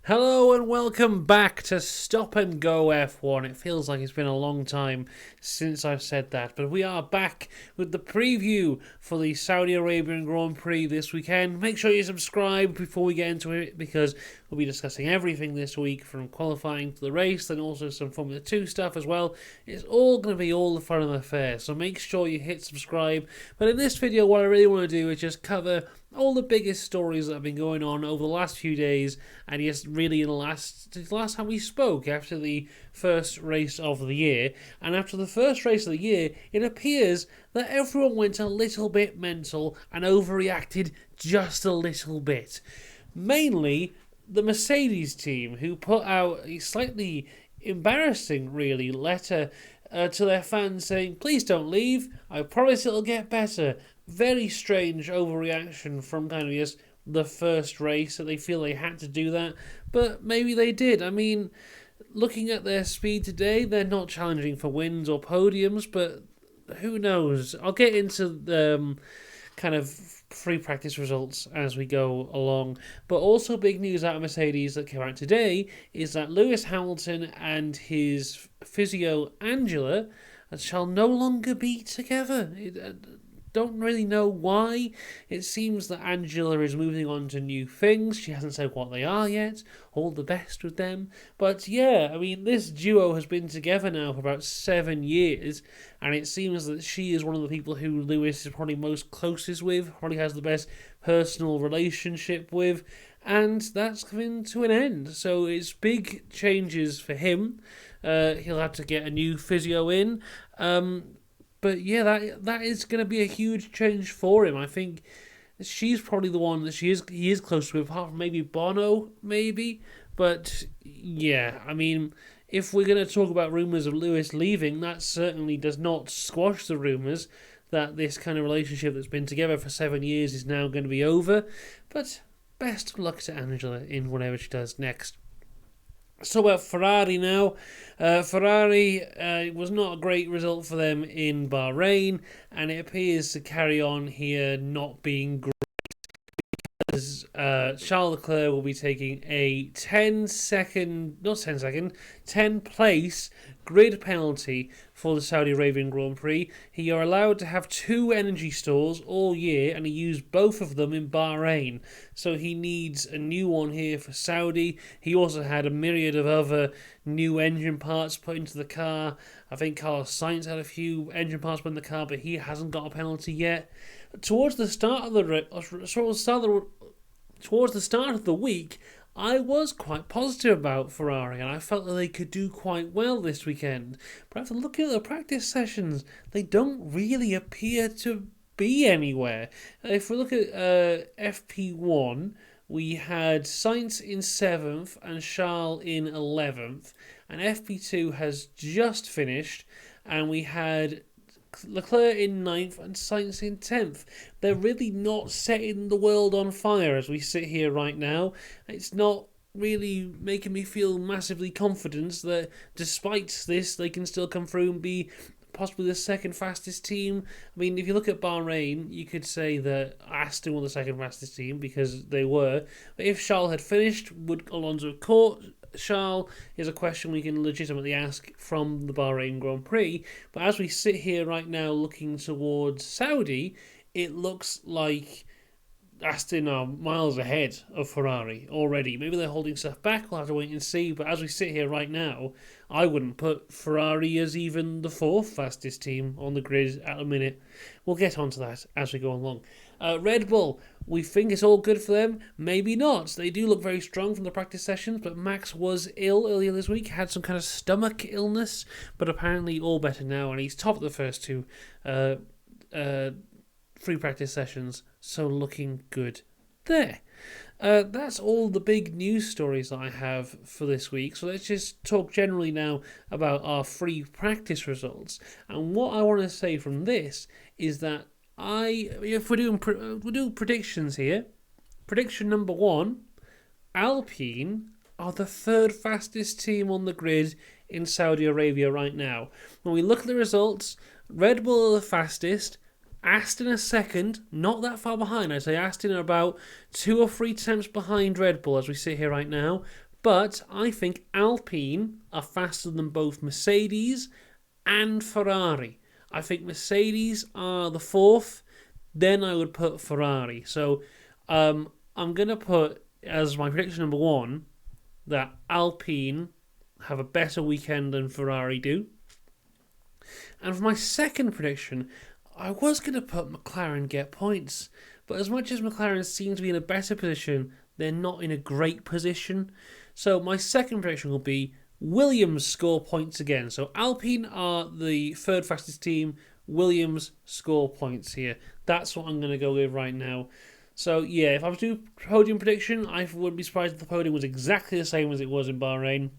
Hello and welcome back to Stop and Go F1. It feels like it's been a long time since I've said that, but we are back with the preview for the Saudi Arabian Grand Prix this weekend. Make sure you subscribe before we get into it because we'll be discussing everything this week from qualifying to the race, then also some Formula 2 stuff as well. It's all going to be all the fun of the affair, so make sure you hit subscribe. But in this video, what I really want to do is just cover all the biggest stories that have been going on over the last few days, and yes, really in the last time we spoke after the first race of the year. And after the first race of the year, it appears that everyone went a little bit mental and overreacted just a little bit. Mainly the Mercedes team, who put out a slightly embarrassing, really, letter to their fans saying, please don't leave, I promise it'll get better. Very strange overreaction from kind of just the first race, that they feel they had to do that, but maybe they did. I mean, looking at their speed today, they're not challenging for wins or podiums, but who knows? I'll get into the kind of free practice results as we go along. But also big news out of Mercedes that came out today is that Lewis Hamilton and his physio Angela shall no longer be together. Don't really know why. It seems that Angela is moving on to new things. She hasn't said what they are yet. All the best with them. But yeah, I mean, this duo has been together now for about 7 years, and it seems that she is one of the people who Lewis is probably most closest with, probably has the best personal relationship with, and that's coming to an end. So it's big changes for him. He'll have to get a new physio in. But yeah, that is going to be a huge change for him. I think she's probably the one that he is close with, apart from maybe Bono, maybe. But yeah, I mean, if we're going to talk about rumours of Lewis leaving, that certainly does not squash the rumours that this kind of relationship that's been together for 7 years is now going to be over. But best of luck to Angela in whatever she does next. So about Ferrari now. Ferrari was not a great result for them in Bahrain, and it appears to carry on here not being great. As Charles Leclerc will be taking a 10 place grid penalty for the Saudi Arabian Grand Prix. He are allowed to have 2 energy stores all year, and he used both of them in Bahrain. So he needs a new one here for Saudi. He also had a myriad of other new engine parts put into the car. I think Carlos Sainz had a few engine parts put in the car, but he hasn't got a penalty yet. Towards the start of the week, I was quite positive about Ferrari, and I felt that they could do quite well this weekend. But after looking at the practice sessions, they don't really appear to be anywhere. If we look at FP1, we had Sainz in 7th and Charles in 11th, and FP2 has just finished, and we had Leclerc in 9th and Sainz in 10th. They're really not setting the world on fire as we sit here right now. It's not really making me feel massively confident that despite this, they can still come through and be possibly the second fastest team. I mean, if you look at Bahrain, you could say that Aston were the second fastest team because they were. But if Charles had finished, would Alonso have caught Charles is a question we can legitimately ask from the Bahrain Grand Prix. But as we sit here right now looking towards Saudi, it looks like Aston are miles ahead of Ferrari already. Maybe they're holding stuff back, we'll have to wait and see. But as we sit here right now, I wouldn't put Ferrari as even the 4th fastest team on the grid at the minute. We'll get onto that as we go along. Red Bull, we think it's all good for them. Maybe not. They do look very strong from the practice sessions, but Max was ill earlier this week, had some kind of stomach illness, but apparently all better now, and he's top of the first 2 free practice sessions, so looking good there. That's all the big news stories that I have for this week. So let's just talk generally now about our free practice results. And what I want to say from this is that if we're doing predictions here, prediction number 1, Alpine are the 3rd fastest team on the grid in Saudi Arabia right now. When we look at the results, Red Bull are the fastest, Aston are second, not that far behind. I'd say Aston are about 2 or 3 attempts behind Red Bull as we sit here right now. But I think Alpine are faster than both Mercedes and Ferrari. I think Mercedes are the fourth, then I would put Ferrari. So I'm going to put as my prediction number one that Alpine have a better weekend than Ferrari do. And for my second prediction, I was going to put McLaren get points. But as much as McLaren seem to be in a better position, they're not in a great position. So my second prediction will be Williams score points again. So Alpine are the third fastest team. Williams score points here. That's what I'm going to go with right now. So yeah, if I was to do podium prediction, I wouldn't be surprised if the podium was exactly the same as it was in Bahrain.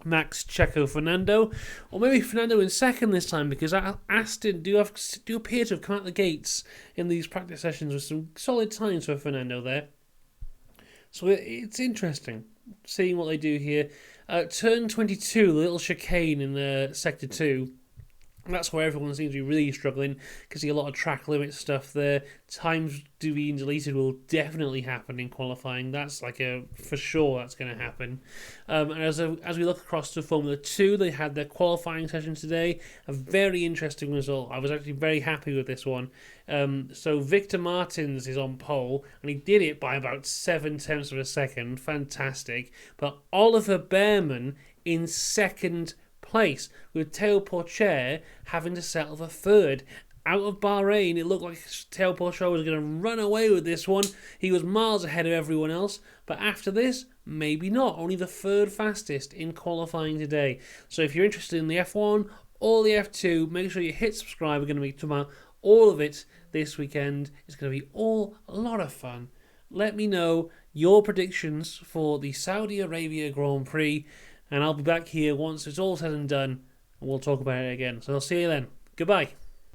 Max, Checo, Fernando, or maybe Fernando in second this time, because Aston do appear to have come out the gates in these practice sessions with some solid times for Fernando there. So it's interesting seeing what they do here. Turn 22, the little chicane in Sector 2. That's where everyone seems to be really struggling because you see a lot of track limit stuff there. Times being deleted will definitely happen in qualifying. That's for sure that's going to happen. And as we look across to Formula 2, they had their qualifying session today. A very interesting result. I was actually very happy with this one. So Victor Martins is on pole, and he did it by about 7/10 of a second. Fantastic. But Oliver Behrman in second place, with Théo Pourchaire having to settle for third. Out of Bahrain, it looked like Théo Pourchaire was going to run away with this one. He was miles ahead of everyone else, but after this, maybe not. Only the third fastest in qualifying today. So if you're interested in the F1 or the F2, make sure you hit subscribe. We're going to be talking about all of it this weekend. It's going to be all a lot of fun. Let me know your predictions for the Saudi Arabia Grand Prix, and I'll be back here once it's all said and done, and we'll talk about it again. So I'll see you then. Goodbye.